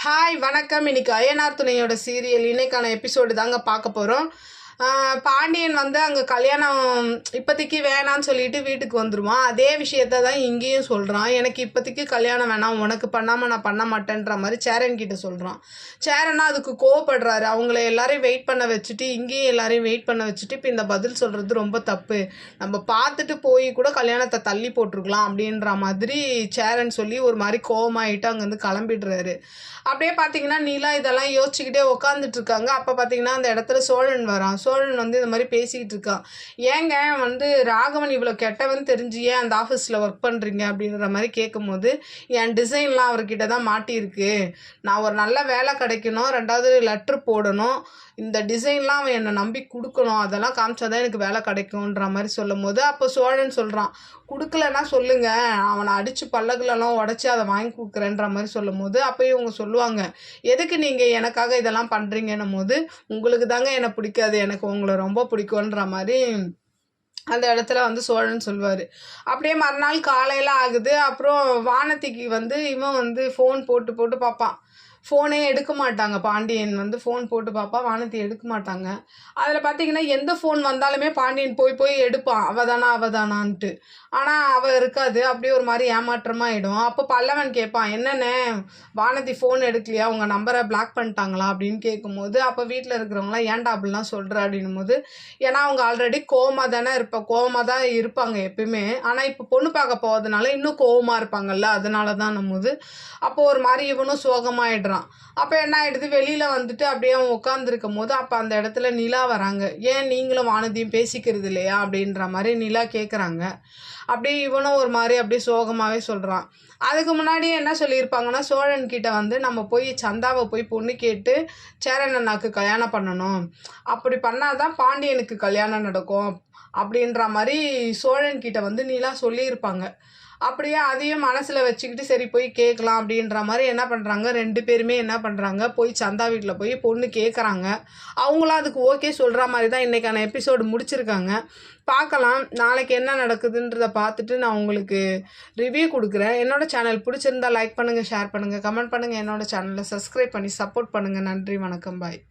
Hi வணக்கம். இன்னைக்கு ஐயனார் துணையோட சீரியல் இன்னைக்கான எபிசோடு தாங்க பார்க்க போகிறோம். பாண்டியன் அங்கே கல்யாணம் இப்போதைக்கு வேணான்னு சொல்லிட்டு வீட்டுக்கு வந்துடுவான். அதே விஷயத்த தான் இங்கேயும் சொல்கிறான். எனக்கு இப்போதைக்கு கல்யாணம் வேணாம், உனக்கு பண்ணாமல் நான் பண்ண மாட்டேன்ற மாதிரி சேரன் கிட்ட சொல்கிறான். சேரன்னா அதுக்கு கோவப்படுறாரு. அவங்கள எல்லாரையும் வெயிட் பண்ண வச்சுட்டு இங்கேயும் எல்லாரையும் வெயிட் பண்ண வச்சுட்டு இப்போ இந்த பதில் சொல்கிறது ரொம்ப தப்பு, நம்ம பார்த்துட்டு போய் கூட கல்யாணத்தை தள்ளி போட்டிருக்கலாம் அப்படின்ற மாதிரி சேரன் சொல்லி ஒரு மாதிரி கோவமாயிட்டு அங்கேருந்து கிளம்பிடுறாரு. அப்படியே பார்த்தீங்கன்னா நீலா இதெல்லாம் யோசிச்சுக்கிட்டே உட்காந்துட்டு இருக்காங்க. அப்போ பார்த்தீங்கன்னா அந்த இடத்துல சோழன் வரான். சோழன் இந்த மாதிரி பேசிக்கிட்டு இருக்கான். ஏங்க ராகவன் இவ்வளோ கெட்டவன் தெரிஞ்சு ஏன் அந்த ஆஃபீஸில் ஒர்க் பண்ணுறீங்க அப்படின்ற மாதிரி கேட்கும்போது, என் டிசைன்லாம் அவர்கிட்ட தான் மாட்டியிருக்கு, நான் ஒரு நல்ல வேலை கிடைக்கணும், 2வது லெட்ரு போடணும், இந்த டிசைன்லாம் அவன் என்னை நம்பி கொடுக்கணும், அதெல்லாம் காமிச்சாதான் எனக்கு வேலை கிடைக்கும்ன்ற மாதிரி சொல்லும் போது அப்போ சோழன் சொல்கிறான், கொடுக்கலன்னா சொல்லுங்க, அவனை அடித்து பல்லகுலெல்லாம் உடச்சி அதை வாங்கி கொடுக்குறேன்ற மாதிரி சொல்லும் போது அப்போயும் இவங்க சொல்லுவாங்க, எதுக்கு நீங்கள் எனக்காக இதெல்லாம் பண்ணுறீங்கன்னும் போது, உங்களுக்கு தாங்க என்னை பிடிக்காது, எனக்கு உங்களை ரொம்ப பிடிக்கும்ன்ற மாதிரி அந்த இடத்துல சோழன் சொல்லுவார். அப்படியே மறுநாள் காலையில் ஆகுது. அப்புறம் வானதிக்கு இவன் ஃபோன் போட்டு போட்டு பார்ப்பான். ஃபோனே எடுக்க மாட்டாங்க. பாண்டியன் ஃபோன் போட்டு பார்ப்பா, வானதி எடுக்க மாட்டாங்க. அதில் பார்த்தீங்கன்னா எந்த ஃபோன் வந்தாலுமே பாண்டியன் போய் போய் எடுப்பான், அவதானான்ட்டு. ஆனால் அவள் இருக்காது. அப்படியே ஒரு மாதிரி ஏமாற்றமாகிடும். அப்போ பல்லவன் கேட்பான், என்னென்ன வானதி ஃபோன் எடுக்கலையா, உங்கள் நம்பரை பிளாக் பண்ணிட்டாங்களா அப்படின்னு கேட்கும்போது அப்போ வீட்டில் இருக்கிறவங்களாம் ஏன்டா அப்படிலாம் சொல்கிற அப்படின்னும் போது, ஏன்னா அவங்க ஆல்ரெடி கோவமாக தான் இருப்பாங்க எப்பயுமே. ஆனால் இப்போ பொண்ணு பார்க்க போவதுனால இன்னும் கோவமாக இருப்பாங்கல்ல, அதனால தான் போது அப்போ ஒரு மாதிரி இவனும் சோகமாயிடுறான். அப்போ என்ன ஆகிடுது, வெளியில் அப்படியே அவன் உட்காந்துருக்கும் போது அப்போ அந்த இடத்துல நிலா வராங்க. ஏன் நீங்களும் வானதியும் பேசிக்கிறது இல்லையா அப்படின்ற மாதிரி நிலா கேட்குறாங்க. அப்படியே இவனும் ஒரு மாதிரி அப்படியே சோகமாகவே சொல்கிறான். அதுக்கு முன்னாடி என்ன சொல்லியிருப்பாங்கன்னா, சோழன் கிட்ட நம்ம போய் சந்தாவை போய் பொண்ணு கேட்டு சேரன் அண்ணாக்கு கல்யாணம் பண்ணணும், அப்படி பண்ணாதான் பாண்டியனுக்கு கல்யாணம் நடக்கும் அப்படின்ற மாதிரி சோழன் கிட்ட நீலா சொல்லியிருப்பாங்க. அப்படியே அதையும் மனசில் வச்சுக்கிட்டு சரி போய் கேட்கலாம் அப்படின்ற மாதிரி என்ன பண்ணுறாங்க, 2 பேருமே என்ன பண்ணுறாங்க, போய் சந்தா வீட்டில் போய் பொண்ணு கேட்குறாங்க. அவங்களும் அதுக்கு ஓகே சொல்கிற மாதிரி தான் இன்றைக்கான எபிசோடு முடிச்சிருக்காங்க. பார்க்கலாம் நாளைக்கு என்ன நடக்குதுன்றதை பார்த்துட்டு நான் உங்களுக்கு ரிவ்யூ கொடுக்குறேன். என்னோடய சேனல் பிடிச்சிருந்தா லைக் பண்ணுங்கள், ஷேர் பண்ணுங்கள், கமெண்ட் பண்ணுங்கள், என்னோடய சேனலை சப்ஸ்கிரைப் பண்ணி சப்போர்ட் பண்ணுங்கள். நன்றி, வணக்கம், பாய்.